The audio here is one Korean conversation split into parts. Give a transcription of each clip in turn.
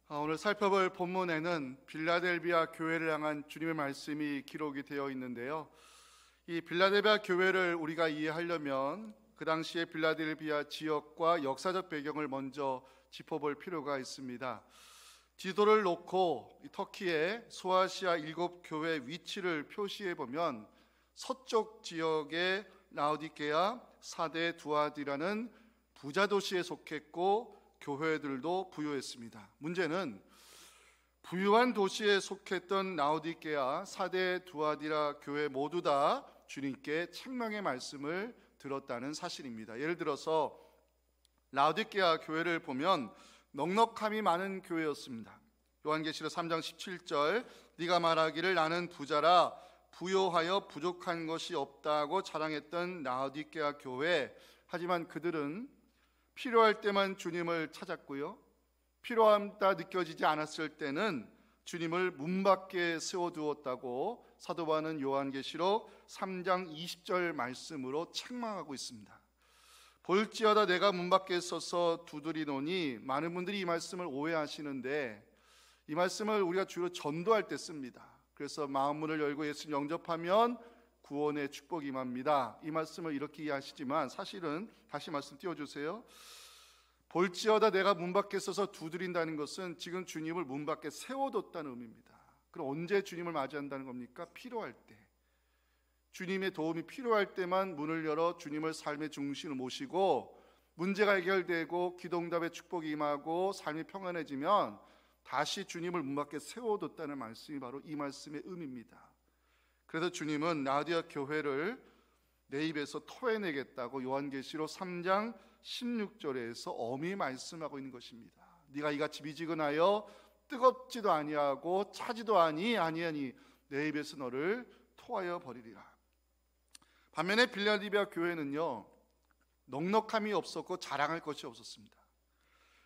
오늘 살펴볼 본문에는 빌라델비아 교회를 향한 주님의 말씀이 기록이 되어 있는데요. 이 빌라델비아 교회를 우리가 이해하려면 그 당시의 빌라델비아 지역과 역사적 배경을 먼저 짚어볼 필요가 있습니다. 지도를 놓고 터키의 소아시아 7교회 위치를 표시해 보면 서쪽 지역의 라오디게아, 사데 두아디라는 부자 도시에 속했고 교회들도 부유했습니다. 문제는 부유한 도시에 속했던 라오디게아, 사데 두아디라 교회 모두 다 주님께 책망의 말씀을 들었다는 사실입니다. 예를 들어서 라오디게아 교회를 보면 넉넉함이 많은 교회였습니다. 요한계시록 3장 17절 네가 말하기를 나는 부자라 부요하여 부족한 것이 없다고 자랑했던 라오디게아 교회, 하지만 그들은 필요할 때만 주님을 찾았고요, 필요하다 느껴지지 않았을 때는 주님을 문 밖에 세워두었다고 사도 바울은 요한계시록 3장 20절 말씀으로 책망하고 있습니다. 볼지어다 내가 문 밖에 서서 두드리노니, 많은 분들이 이 말씀을 오해하시는데 이 말씀을 우리가 주로 전도할 때 씁니다. 그래서 마음문을 열고 예수님 영접하면 구원의 축복이 임합니다. 이 말씀을 이렇게 이해하시지만 사실은 다시 말씀 띄워주세요. 볼지어다 내가 문 밖에 서서 두드린다는 것은 지금 주님을 문 밖에 세워뒀다는 의미입니다. 그럼 언제 주님을 맞이한다는 겁니까? 필요할 때, 주님의 도움이 필요할 때만 문을 열어 주님을 삶의 중심을 모시고 문제가 해결되고 기도응답의 축복이 임하고 삶이 평안해지면 다시 주님을 문 밖에 세워뒀다는 말씀이 바로 이 말씀의 의미입니다. 그래서 주님은 라오디게아 교회를 내 입에서 토해내겠다고 요한계시록 3장 16절에서 엄히 말씀하고 있는 것입니다. 네가 이같이 미지근하여 뜨겁지도 아니하고 차지도 아니하니 내 입에서 너를 토하여 버리리라. 반면에 빌라델비아 교회는요, 넉넉함이 없었고 자랑할 것이 없었습니다.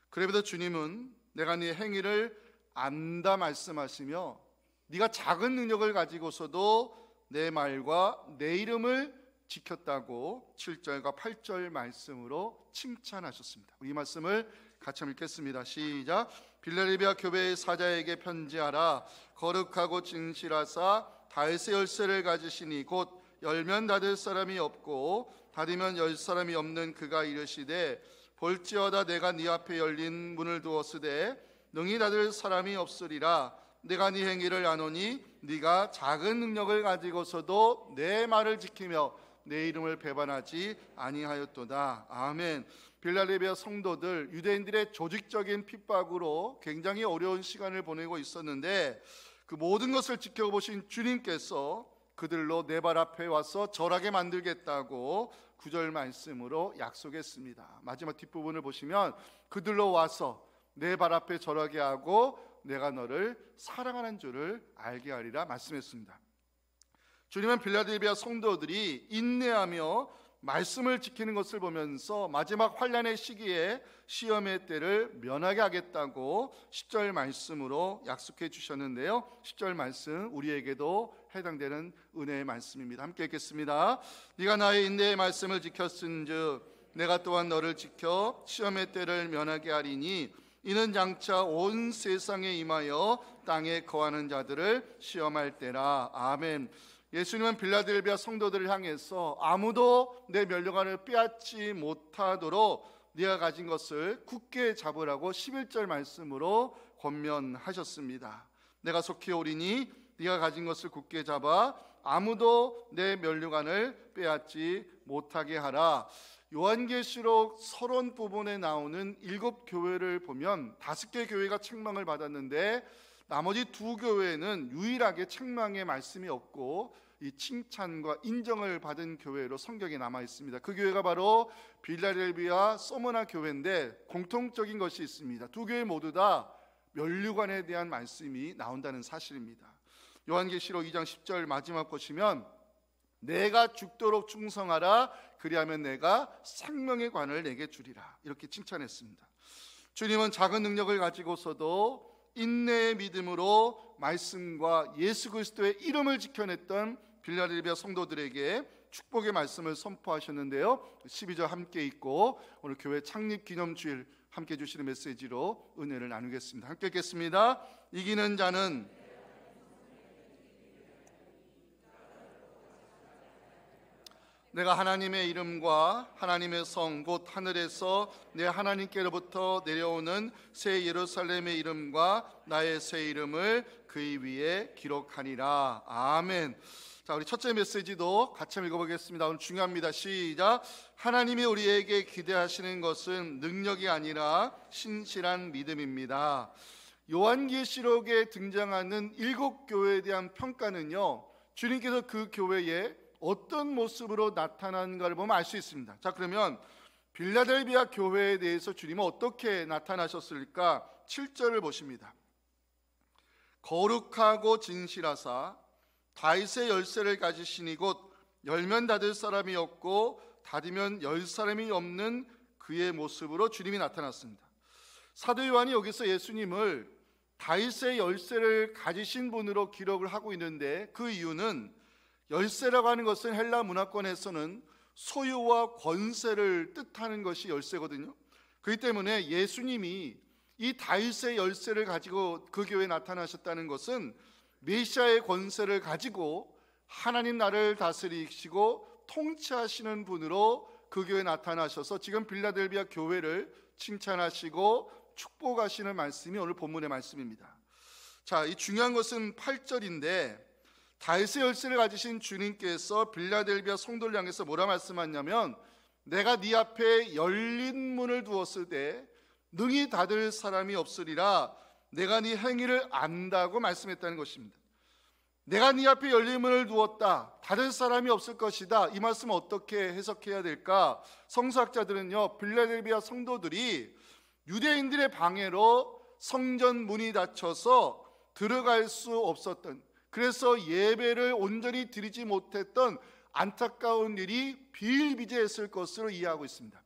그래도 주님은 내가 네 행위를 안다 말씀하시며 네가 작은 능력을 가지고서도 내 말과 내 이름을 지켰다고 7절과 8절 말씀으로 칭찬하셨습니다. 이 말씀을 같이 읽겠습니다. 시작. 빌라델비아 교회의 사자에게 편지하라. 거룩하고 진실하사 다윗의 열쇠를 가지시니 곧 열면 닫을 사람이 없고 닫으면 열 사람이 없는 그가 이르시되 볼지어다 내가 네 앞에 열린 문을 두었으되 능히 닫을 사람이 없으리라. 내가 네 행위를 아노니 네가 작은 능력을 가지고서도 내 말을 지키며 내 이름을 배반하지 아니하였도다. 아멘. 빌라델비아 성도들, 유대인들의 조직적인 핍박으로 굉장히 어려운 시간을 보내고 있었는데 그 모든 것을 지켜보신 주님께서 그들로 내 발 앞에 와서 절하게 만들겠다고 9절 말씀으로 약속했습니다. 마지막 뒷부분을 보시면 그들로 와서 내 발 앞에 절하게 하고 내가 너를 사랑하는 줄을 알게 하리라 말씀했습니다. 주님은 빌라델비아 성도들이 인내하며 말씀을 지키는 것을 보면서 마지막 환난의 시기에 시험의 때를 면하게 하겠다고 10절 말씀으로 약속해 주셨는데요, 10절 말씀 우리에게도 해당되는 은혜의 말씀입니다. 함께 읽겠습니다. 네가 나의 인내의 말씀을 지켰은즉 내가 또한 너를 지켜 시험의 때를 면하게 하리니 이는 장차 온 세상에 임하여 땅에 거하는 자들을 시험할 때라. 아멘. 예수님은 빌라델비아 성도들을 향해서 아무도 내 면류관을 빼앗지 못하도록 네가 가진 것을 굳게 잡으라고 11절 말씀으로 권면하셨습니다. 내가 속히 오리니 네가 가진 것을 굳게 잡아 아무도 내 면류관을 빼앗지 못하게 하라. 요한계시록 서론 부분에 나오는 7교회를 보면 5개 교회가 책망을 받았는데 나머지 2교회는 유일하게 책망의 말씀이 없고 이 칭찬과 인정을 받은 교회로 성경에 남아 있습니다. 그 교회가 바로 빌라델비아 소모나 교회인데 공통적인 것이 있습니다. 2교회 모두 다 면류관에 대한 말씀이 나온다는 사실입니다. 요한계시록 2장 10절 마지막 보시면 내가 죽도록 충성하라 그리하면 내가 생명의 관을 내게 주리라 이렇게 칭찬했습니다. 주님은 작은 능력을 가지고서도 인내의 믿음으로 말씀과 예수 그리스도의 이름을 지켜냈던 빌라델비아 성도들에게 축복의 말씀을 선포하셨는데요, 12절 함께 읽고 오늘 교회 창립 기념주일 함께 주시는 메시지로 은혜를 나누겠습니다. 함께 읽겠습니다. 이기는 자는 내가 하나님의 이름과 하나님의 성 곧 하늘에서 내 하나님께로부터 내려오는 새 예루살렘의 이름과 나의 새 이름을 그의 위에 기록하니라. 아멘. 자, 우리 첫째 메시지도 같이 읽어보겠습니다. 오늘 중요합니다. 시작. 하나님이 우리에게 기대하시는 것은 능력이 아니라 신실한 믿음입니다. 요한계시록에 등장하는 7교회에 대한 평가는요, 주님께서 그 교회에 어떤 모습으로 나타나는가를 보면 알 수 있습니다. 자, 그러면 빌라델비아 교회에 대해서 주님은 어떻게 나타나셨을까? 7절을 보십니다. 거룩하고 진실하사 다윗의 열쇠를 가지시니 곧 열면 닫을 사람이 없고 닫으면 열 사람이 없는 그의 모습으로 주님이 나타났습니다. 사도 요한이 여기서 예수님을 다윗의 열쇠를 가지신 분으로 기록을 하고 있는데, 그 이유는 열쇠라고 하는 것은 헬라 문화권에서는 소유와 권세를 뜻하는 것이 열쇠거든요. 그렇기 때문에 예수님이 이 다윗의 열쇠를 가지고 그 교회에 나타나셨다는 것은 메시아의 권세를 가지고 하나님 나라를 다스리시고 통치하시는 분으로 그 교회에 나타나셔서 지금 빌라델비아 교회를 칭찬하시고 축복하시는 말씀이 오늘 본문의 말씀입니다. 자, 이 중요한 것은 8절인데, 다윗의 열쇠를 가지신 주님께서 빌라델비아 성도를 향해서 뭐라 말씀하냐면, 내가 네 앞에 열린 문을 두었을 때 능히 닫을 사람이 없으리라. 내가 네 행위를 안다고 말씀했다는 것입니다. 내가 네 앞에 열린 문을 두었다, 닫을 사람이 없을 것이다. 이 말씀을 어떻게 해석해야 될까? 성서학자들은요, 빌라델비아 성도들이 유대인들의 방해로 성전 문이 닫혀서 들어갈 수 없었던, 그래서 예배를 온전히 드리지 못했던 안타까운 일이 비일비재했을 것으로 이해하고 있습니다.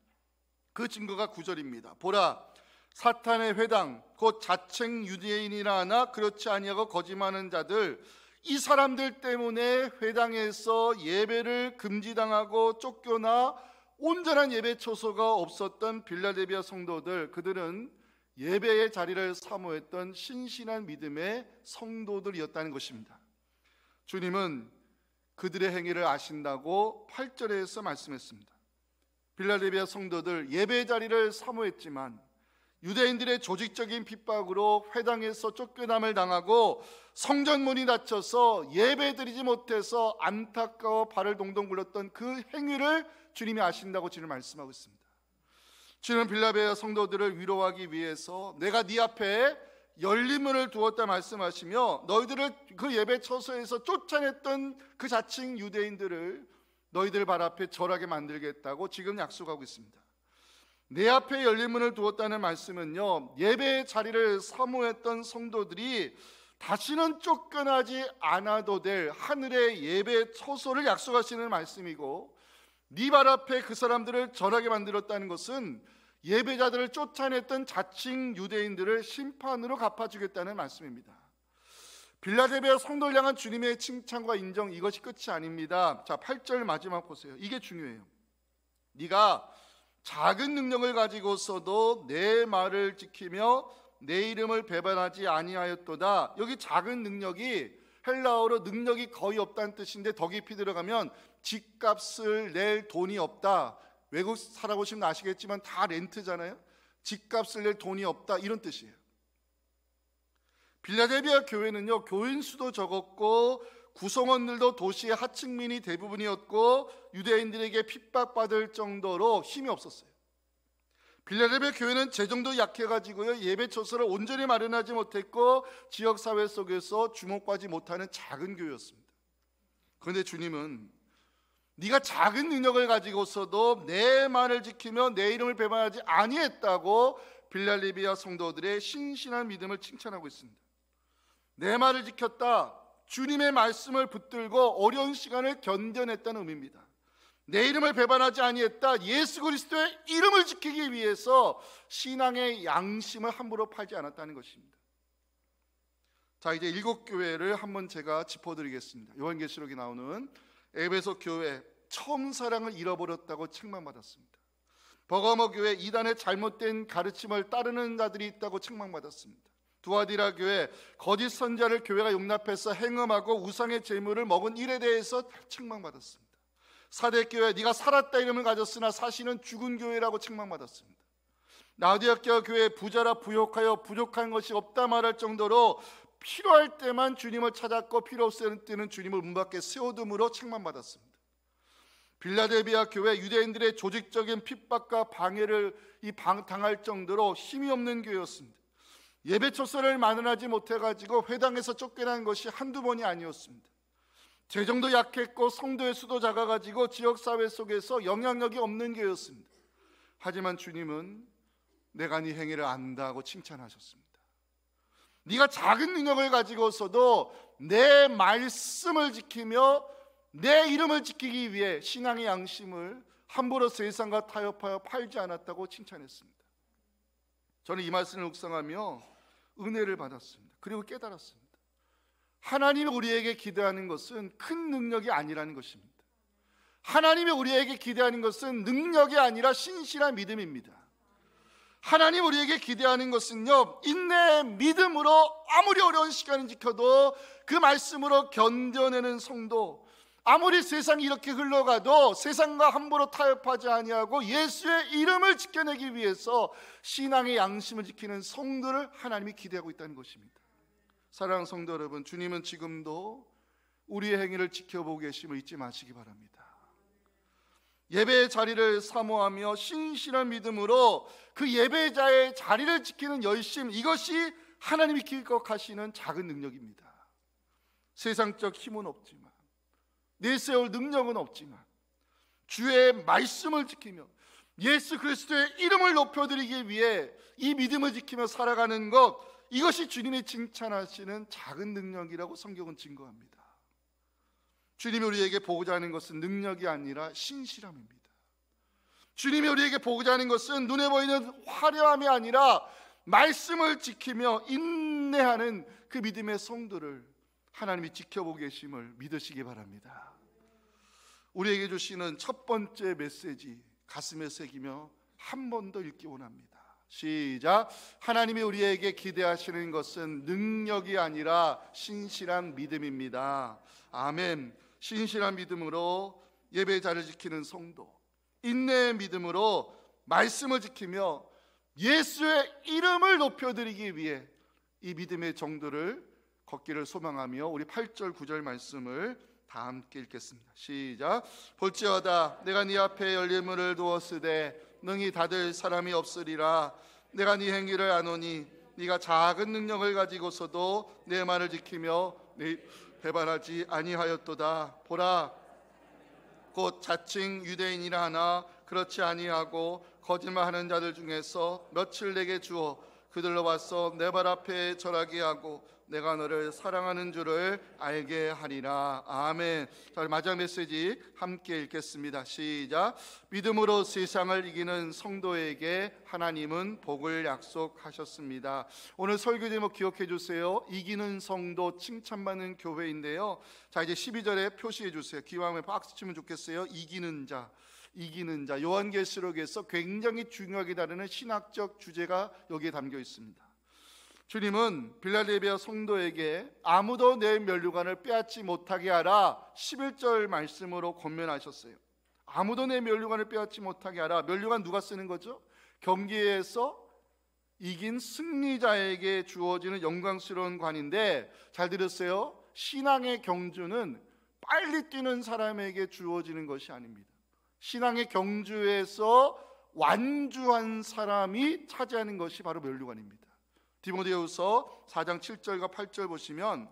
그 증거가 9절입니다. 보라, 사탄의 회당 곧 자칭 유대인이라 하나 그렇지 아니하고 거짓말하는 자들, 이 사람들 때문에 회당에서 예배를 금지당하고 쫓겨나 온전한 예배 처소가 없었던 빌라델비아 성도들, 그들은 예배의 자리를 사모했던 신실한 믿음의 성도들이었다는 것입니다. 주님은 그들의 행위를 아신다고 8절에서 말씀했습니다. 빌라델비아 성도들 예배의 자리를 사모했지만 유대인들의 조직적인 핍박으로 회당에서 쫓겨남을 당하고 성전문이 닫혀서 예배드리지 못해서 안타까워 발을 동동 굴렀던 그 행위를 주님이 아신다고 지금 말씀하고 있습니다. 주님은 빌라델비아 성도들을 위로하기 위해서 내가 네 앞에 열린 문을 두었다 말씀하시며, 너희들을 그 예배 처소에서 쫓아냈던 그 자칭 유대인들을 너희들 발 앞에 절하게 만들겠다고 지금 약속하고 있습니다. 내 앞에 열린 문을 두었다는 말씀은요, 예배의 자리를 사모했던 성도들이 다시는 쫓겨나지 않아도 될 하늘의 예배 처소를 약속하시는 말씀이고, 네 발 앞에 그 사람들을 절하게 만들었다는 것은 예배자들을 쫓아냈던 자칭 유대인들을 심판으로 갚아주겠다는 말씀입니다. 빌라델비아 성도를 향한 주님의 칭찬과 인정, 이것이 끝이 아닙니다. 자, 8절 마지막 보세요. 이게 중요해요. 네가 작은 능력을 가지고서도 내 말을 지키며 내 이름을 배반하지 아니하였도다. 여기 작은 능력이 헬라어로 능력이 거의 없다는 뜻인데, 더 깊이 들어가면 집값을 낼 돈이 없다. 외국 살아보시면 아시겠지만 다 렌트잖아요. 집값을 낼 돈이 없다, 이런 뜻이에요. 빌라델비아 교회는요, 교인 수도 적었고 구성원들도 도시의 하층민이 대부분이었고 유대인들에게 핍박받을 정도로 힘이 없었어요. 빌라델비아 교회는 재정도 약해가지고요, 예배 처소를 온전히 마련하지 못했고 지역사회 속에서 주목받지 못하는 작은 교회였습니다. 그런데 주님은 네가 작은 능력을 가지고서도 내 말을 지키며 내 이름을 배반하지 아니했다고 빌라델비아 성도들의 신실한 믿음을 칭찬하고 있습니다. 내 말을 지켰다, 주님의 말씀을 붙들고 어려운 시간을 견뎌냈다는 의미입니다. 내 이름을 배반하지 아니했다, 예수 그리스도의 이름을 지키기 위해서 신앙의 양심을 함부로 팔지 않았다는 것입니다. 자, 이제 7교회를 한번 제가 짚어드리겠습니다. 요한계시록에 나오는 에베소 교회, 처음 사랑을 잃어버렸다고 책망받았습니다. 버가모 교회 이단의 잘못된 가르침을 따르는 자들이 있다고 책망받았습니다. 두아디라 교회 거짓 선자를 교회가 용납해서 행음하고 우상의 제물을 먹은 일에 대해서 책망받았습니다. 사대교회 네가 살았다 이름을 가졌으나 사실은 죽은 교회라고 책망받았습니다. 라디오케아 교회 부자라 부욕하여 부족한 것이 없다 말할 정도로 필요할 때만 주님을 찾았고 필요 없을 때는 주님을 문 밖에 세워둠으로 책망받았습니다. 빌라델비아 교회 유대인들의 조직적인 핍박과 방해를 당할 정도로 힘이 없는 교회였습니다. 예배 초서를 마련하지 못해가지고 회당에서 쫓겨난 것이 한두 번이 아니었습니다. 재정도 약했고 성도의 수도 작아가지고 지역사회 속에서 영향력이 없는 교회였습니다. 하지만 주님은 내가 네 행위를 안다고 칭찬하셨습니다. 네가 작은 능력을 가지고서도 내 말씀을 지키며 내 이름을 지키기 위해 신앙의 양심을 함부로 세상과 타협하여 팔지 않았다고 칭찬했습니다. 저는 이 말씀을 묵상하며 은혜를 받았습니다. 그리고 깨달았습니다. 하나님이 우리에게 기대하는 것은 큰 능력이 아니라는 것입니다. 하나님이 우리에게 기대하는 것은 능력이 아니라 신실한 믿음입니다. 하나님 우리에게 기대하는 것은요, 인내의 믿음으로 아무리 어려운 시간을 지켜도 그 말씀으로 견뎌내는 성도, 아무리 세상이 이렇게 흘러가도 세상과 함부로 타협하지 아니하고 예수의 이름을 지켜내기 위해서 신앙의 양심을 지키는 성도를 하나님이 기대하고 있다는 것입니다. 사랑하는 성도 여러분, 주님은 지금도 우리의 행위를 지켜보고 계심을 잊지 마시기 바랍니다. 예배의 자리를 사모하며 신실한 믿음으로 그 예배자의 자리를 지키는 열심, 이것이 하나님이 기억하시는 작은 능력입니다. 세상적 힘은 없지만, 내세울 능력은 없지만 주의 말씀을 지키며 예수 그리스도의 이름을 높여드리기 위해 이 믿음을 지키며 살아가는 것, 이것이 주님이 칭찬하시는 작은 능력이라고 성경은 증거합니다. 주님이 우리에게 보고자 하는 것은 능력이 아니라 신실함입니다. 주님이 우리에게 보고자 하는 것은 눈에 보이는 화려함이 아니라 말씀을 지키며 인내하는 그 믿음의 성도를 하나님이 지켜보고 계심을 믿으시기 바랍니다. 우리에게 주시는 첫 번째 메시지, 가슴에 새기며 한 번 더 읽기 원합니다. 시작. 하나님이 우리에게 기대하시는 것은 능력이 아니라 신실한 믿음입니다. 아멘. 신실한 믿음으로 예배자를 지키는 성도, 인내의 믿음으로 말씀을 지키며 예수의 이름을 높여드리기 위해 이 믿음의 정도를 걷기를 소망하며 우리 8절 9절 말씀을 다 함께 읽겠습니다. 시작. 볼지어다 내가 네 앞에 열림문을 두었으되 능히 닫을 사람이 없으리라. 내가 네 행위를 아노니 네가 작은 능력을 가지고서도 내 말을 지키며 네 배반하지 아니하였도다. 보라, 곧 자칭 유대인이라 하나 그렇지 아니하고 거짓말하는 자들 중에서 며칠 내게 주어 그들로 와서 내 발 앞에 절하게 하고 내가 너를 사랑하는 줄을 알게 하리라. 아멘. 자, 마지막 메시지 함께 읽겠습니다. 시작. 믿음으로 세상을 이기는 성도에게 하나님은 복을 약속하셨습니다. 오늘 설교 제목 기억해 주세요. 이기는 성도 칭찬받는 교회인데요. 자, 이제 12절에 표시해 주세요. 기왕에 박수 치면 좋겠어요. 이기는 자. 이기는 자. 요한계시록에서 굉장히 중요하게 다루는 신학적 주제가 여기에 담겨 있습니다. 주님은 빌라델비아 성도에게 아무도 내 면류관을 빼앗지 못하게 하라 11절 말씀으로 권면하셨어요. 아무도 내 면류관을 빼앗지 못하게 하라. 면류관 누가 쓰는 거죠? 경기에서 이긴 승리자에게 주어지는 영광스러운 관인데, 잘 들으세요. 신앙의 경주는 빨리 뛰는 사람에게 주어지는 것이 아닙니다. 신앙의 경주에서 완주한 사람이 차지하는 것이 바로 면류관입니다. 디모데후서 4장 7절과 8절 보시면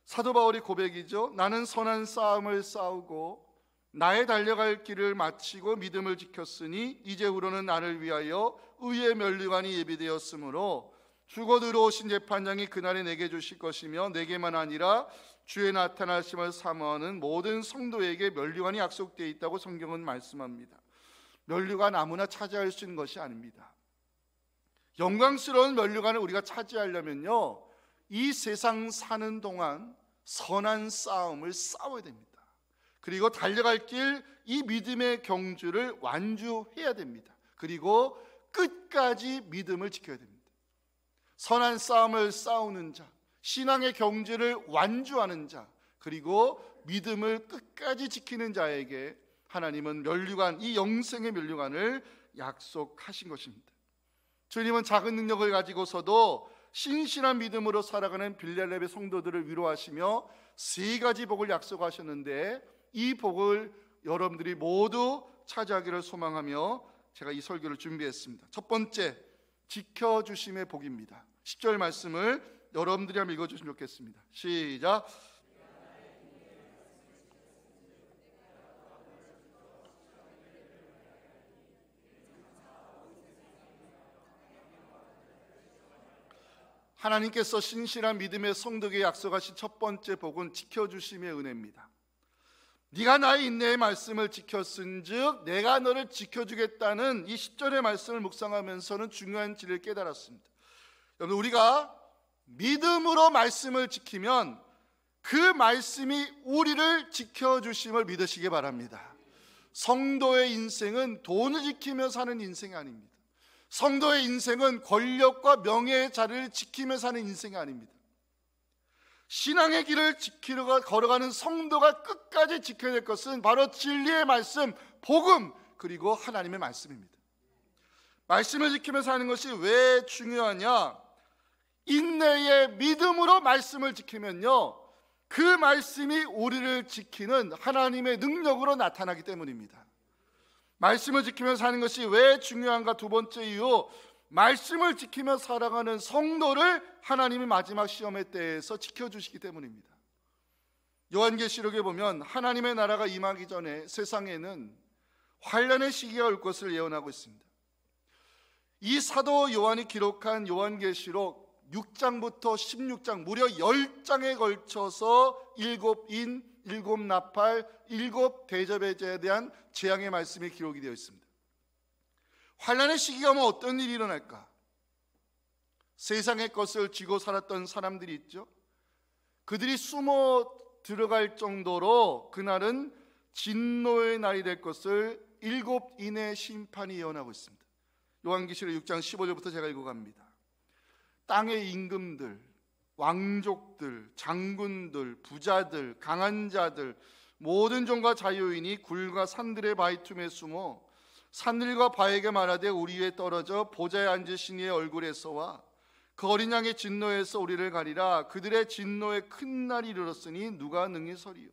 사도 바울의 고백이죠. 나는 선한 싸움을 싸우고 나의 달려갈 길을 마치고 믿음을 지켰으니 이제후로는 나를 위하여 의의 면류관이 예비되었으므로 죽어 들어오신 재판장이 그날에 내게 주실 것이며 내게만 아니라 주의 나타나심을 사모하는 모든 성도에게 면류관이 약속되어 있다고 성경은 말씀합니다. 면류관 아무나 차지할 수 있는 것이 아닙니다. 영광스러운 면류관을 우리가 차지하려면요, 이 세상 사는 동안 선한 싸움을 싸워야 됩니다. 그리고 달려갈 길 이 믿음의 경주를 완주해야 됩니다. 그리고 끝까지 믿음을 지켜야 됩니다. 선한 싸움을 싸우는 자, 신앙의 경주를 완주하는 자, 그리고 믿음을 끝까지 지키는 자에게 하나님은 면류관, 이 영생의 면류관을 약속하신 것입니다. 주님은 작은 능력을 가지고서도 신실한 믿음으로 살아가는 빌라델비아 성도들을 위로하시며 세 가지 복을 약속하셨는데, 이 복을 여러분들이 모두 차지하기를 소망하며 제가 이 설교를 준비했습니다. 첫 번째, 지켜주심의 복입니다. 10절 말씀을 여러분들이 한번 읽어주시면 좋겠습니다. 시작. 하나님께서 신실한 믿음의 성도에게 약속하신 첫 번째 복은 지켜주심의 은혜입니다. 네가 나의 인내의 말씀을 지켰은즉 내가 너를 지켜주겠다는 이 10절의 말씀을 묵상하면서는 중요한 진리를 깨달았습니다. 여러분, 우리가 믿음으로 말씀을 지키면 그 말씀이 우리를 지켜주심을 믿으시기 바랍니다. 성도의 인생은 돈을 지키며 사는 인생이 아닙니다. 성도의 인생은 권력과 명예의 자리를 지키며 사는 인생이 아닙니다. 신앙의 길을 지키러 걸어가는 성도가 끝까지 지켜야 될 것은 바로 진리의 말씀, 복음, 그리고 하나님의 말씀입니다. 말씀을 지키며 사는 것이 왜 중요하냐? 인내의 믿음으로 말씀을 지키면요, 그 말씀이 우리를 지키는 하나님의 능력으로 나타나기 때문입니다. 말씀을 지키며 사는 것이 왜 중요한가? 두 번째 이유, 말씀을 지키며 살아가는 성도를 하나님이 마지막 시험의 때에서 지켜주시기 때문입니다. 요한계시록에 보면 하나님의 나라가 임하기 전에 세상에는 환난의 시기가 올 것을 예언하고 있습니다. 이 사도 요한이 기록한 요한계시록 6장부터 16장 무려 10장에 걸쳐서 7인, 7나팔, 7대접에 대한 재앙의 말씀이 기록이 되어 있습니다. 환난의 시기가 오면 어떤 일이 일어날까? 세상의 것을 쥐고 살았던 사람들이 있죠. 그들이 숨어 들어갈 정도로 그날은 진노의 날이 될 것을 7인의 심판이 예언하고 있습니다. 요한계시록 6장 15절부터 제가 읽어갑니다. 땅의 임금들, 왕족들, 장군들, 부자들, 강한 자들, 모든 종과 자유인이 굴과 산들의 바위 틈에 숨어 산들과 바에게 말하되 우리 위에 떨어져 보좌에 앉으신 이의 얼굴에서와 그 어린 양의 진노에서 우리를 가리라. 그들의 진노의 큰 날이 이르렀으니 누가 능히 서리요.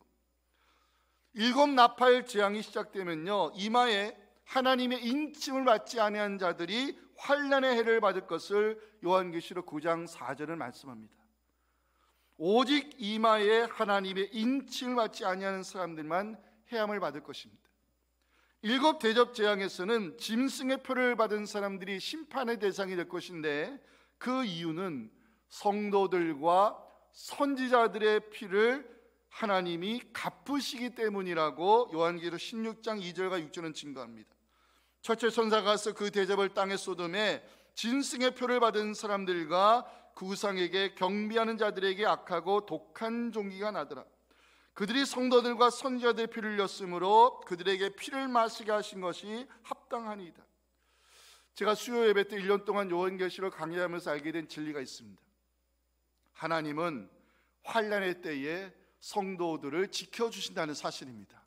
7나팔 재앙이 시작되면요, 이마에 하나님의 인침을 받지 아니한 자들이 환난의 해를 받을 것을 요한계시록 9장 4절은 말씀합니다. 오직 이마에 하나님의 인침을 받지 아니하는 사람들만 해함을 받을 것입니다. 7대접 재앙에서는 짐승의 표를 받은 사람들이 심판의 대상이 될 것인데, 그 이유는 성도들과 선지자들의 피를 하나님이 갚으시기 때문이라고 요한계시록 16장 2절과 6절은 증거합니다. 첫째 천사가 가서 그 대접을 땅에 쏟음에 짐승의 표를 받은 사람들과 그 우상에게 경비하는 자들에게 악하고 독한 종기가 나더라. 그들이 성도들과 선지자들의 피를 흘렸으므로 그들에게 피를 마시게 하신 것이 합당하니이다. 제가 수요 예배 때 1년 동안 요한계시록 강의하면서 알게 된 진리가 있습니다. 하나님은 환난의 때에 성도들을 지켜주신다는 사실입니다.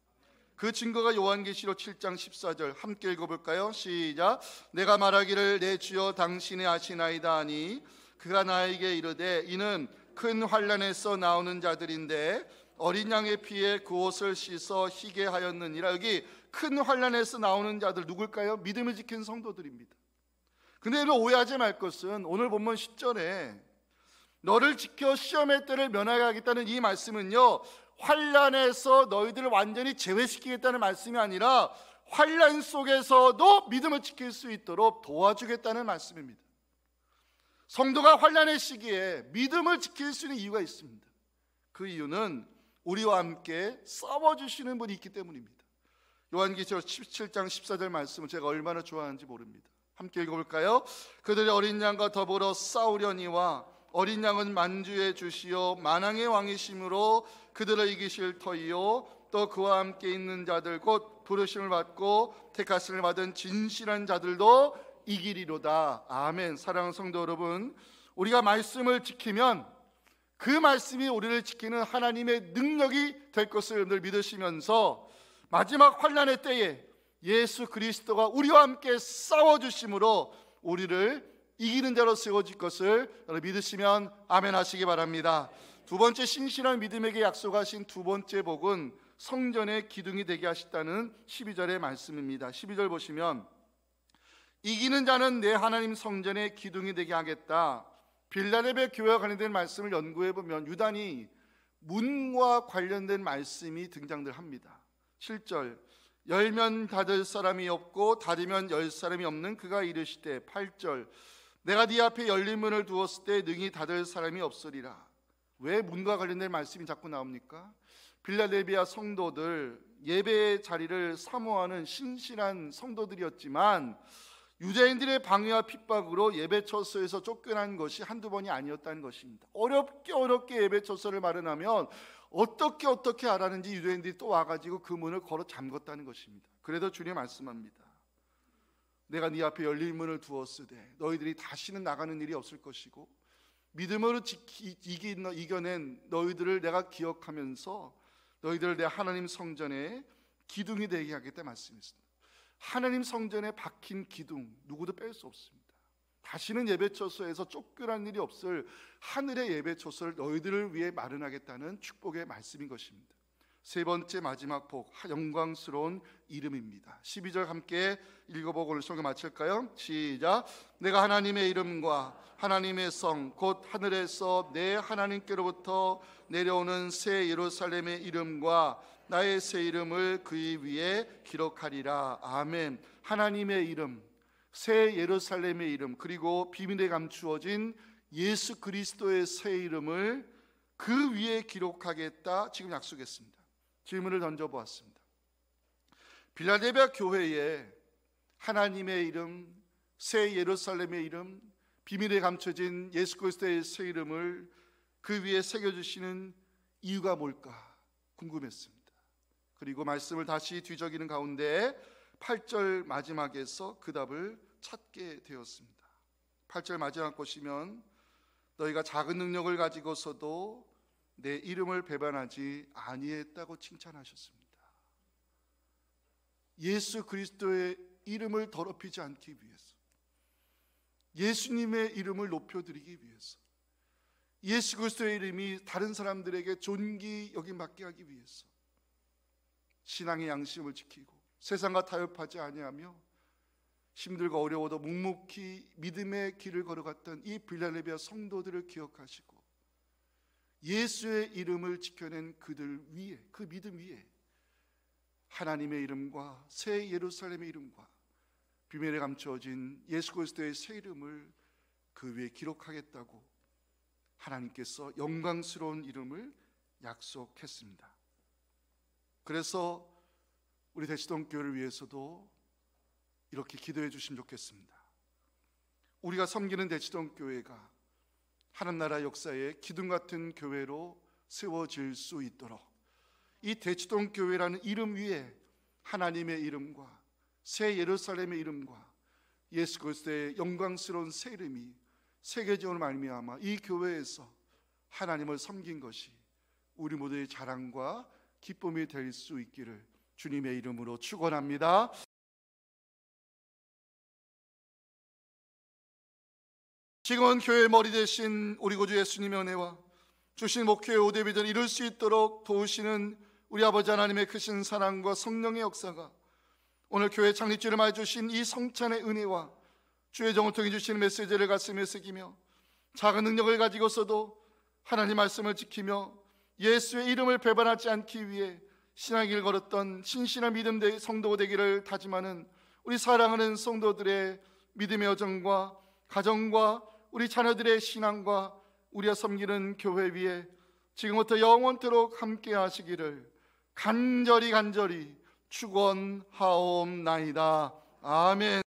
그 증거가 요한계시록 7장 14절 함께 읽어볼까요? 시작. 내가 말하기를 내 주여 당신이 아시나이다 하니 그가 나에게 이르되 이는 큰 환난에서 나오는 자들인데 어린 양의 피에 그 옷을 씻어 희게 하였느니라. 여기 큰 환난에서 나오는 자들 누굴까요? 믿음을 지킨 성도들입니다. 근데 오해하지 말 것은 오늘 본문 10절에 너를 지켜 시험의 때를 면하게 하겠다는 이 말씀은요, 환난에서 너희들을 완전히 제외시키겠다는 말씀이 아니라 환난 속에서도 믿음을 지킬 수 있도록 도와주겠다는 말씀입니다. 성도가 환난의 시기에 믿음을 지킬 수 있는 이유가 있습니다. 그 이유는 우리와 함께 싸워주시는 분이 있기 때문입니다. 요한계시록 17장 14절 말씀을 제가 얼마나 좋아하는지 모릅니다. 함께 읽어볼까요? 그들의 어린 양과 더불어 싸우려니와 어린 양은 만주의 주시요 만왕의 왕이심으로 그들을 이기실 터이요 또 그와 함께 있는 자들 곧 부르심을 받고 택하심을 받은 진실한 자들도 이기리로다. 아멘. 사랑하는 성도 여러분, 우리가 말씀을 지키면 그 말씀이 우리를 지키는 하나님의 능력이 될 것을 여러분들 믿으시면서 마지막 환난의 때에 예수 그리스도가 우리와 함께 싸워주심으로 우리를 이기는 자로 세워질 것을 여러분 믿으시면 아멘 하시기 바랍니다. 두 번째 신실한 믿음에게 약속하신 두 번째 복은 성전의 기둥이 되게 하셨다는 12절의 말씀입니다. 12절 보시면 이기는 자는 내 하나님 성전의 기둥이 되게 하겠다. 빌라델비아 교회와 관련된 말씀을 연구해 보면 유단히 문과 관련된 말씀이 등장들 합니다. 7절 열면 닫을 사람이 없고 닫으면 열 사람이 없는 그가 이르시되 8절 내가 네 앞에 열린 문을 두었을 때 능히 닫을 사람이 없으리라. 왜 문과 관련된 말씀이 자꾸 나옵니까? 빌라델비아 성도들 예배의 자리를 사모하는 신실한 성도들이었지만 유대인들의 방해와 핍박으로 예배 처소에서 쫓겨난 것이 한두 번이 아니었다는 것입니다. 어렵게 예배 처소를 마련하면 어떻게 하라는지 유대인들이 또 와가지고 그 문을 걸어 잠궜다는 것입니다. 그래도 주님 말씀합니다. 내가 네 앞에 열린 문을 두었으되 너희들이 다시는 나가는 일이 없을 것이고 믿음으로 이겨낸 너희들을 내가 기억하면서 너희들을 내 하나님 성전에 기둥이 되게 하겠다 말씀했습니다. 하나님 성전에 박힌 기둥 누구도 뺄 수 없습니다. 다시는 예배처소에서 쫓겨난 일이 없을 하늘의 예배처소를 너희들을 위해 마련하겠다는 축복의 말씀인 것입니다. 세 번째 마지막 복, 영광스러운 이름입니다. 12절 함께 읽어보고 오늘 설교 마칠까요? 시작. 내가 하나님의 이름과 하나님의 성 곧 하늘에서 내 하나님께로부터 내려오는 새 예루살렘의 이름과 나의 새 이름을 그의 위에 기록하리라. 아멘. 하나님의 이름, 새 예루살렘의 이름, 그리고 비밀에 감추어진 예수 그리스도의 새 이름을 그 위에 기록하겠다 지금 약속했습니다. 질문을 던져보았습니다. 빌라델비아 교회에 하나님의 이름, 새 예루살렘의 이름, 비밀에 감춰진 예수 그리스도의 새 이름을 그 위에 새겨주시는 이유가 뭘까 궁금했습니다. 그리고 말씀을 다시 뒤적이는 가운데 8절 마지막에서 그 답을 찾게 되었습니다. 8절 마지막 보시면 너희가 작은 능력을 가지고서도 내 이름을 배반하지 아니했다고 칭찬하셨습니다. 예수 그리스도의 이름을 더럽히지 않기 위해서, 예수님의 이름을 높여드리기 위해서, 예수 그리스도의 이름이 다른 사람들에게 존귀 여김받게 하기 위해서 신앙의 양심을 지키고 세상과 타협하지 아니하며 힘들고 어려워도 묵묵히 믿음의 길을 걸어갔던 이 빌라델비아 성도들을 기억하시고 예수의 이름을 지켜낸 그들 위에, 그 믿음 위에 하나님의 이름과 새 예루살렘의 이름과 비밀에 감추어진 예수 그리스도의 새 이름을 그 위에 기록하겠다고 하나님께서 영광스러운 이름을 약속했습니다. 그래서 우리 대치동 교회를 위해서도 이렇게 기도해 주시면 좋겠습니다. 우리가 섬기는 대치동 교회가 하나님 나라 역사의 기둥 같은 교회로 세워질 수 있도록 이 대치동 교회라는 이름 위에 하나님의 이름과 새 예루살렘의 이름과 예수 그리스도의 영광스러운 새 이름이 새겨짐으로 말미암아 이 교회에서 하나님을 섬긴 것이 우리 모두의 자랑과 기쁨이 될 수 있기를 주님의 이름으로 축원합니다. 지금은 교회의 머리 되신 우리 구주 예수님의 은혜와 주신 목회의 오대비들 이룰 수 있도록 도우시는 우리 아버지 하나님의 크신 사랑과 성령의 역사가 오늘 교회 창립주를 맞아 주신 이 성찬의 은혜와 주의 정을 통해 주시는 메시지를 가슴에 새기며 작은 능력을 가지고서도 하나님 말씀을 지키며 예수의 이름을 배반하지 않기 위해 신앙의 길 걸었던 신실한 믿음 성도가 되기를 다짐하는 우리 사랑하는 성도들의 믿음의 여정과 가정과 우리 자녀들의 신앙과 우리가 섬기는 교회 위에 지금부터 영원토록 함께 하시기를 간절히 축원하옵나이다. 아멘.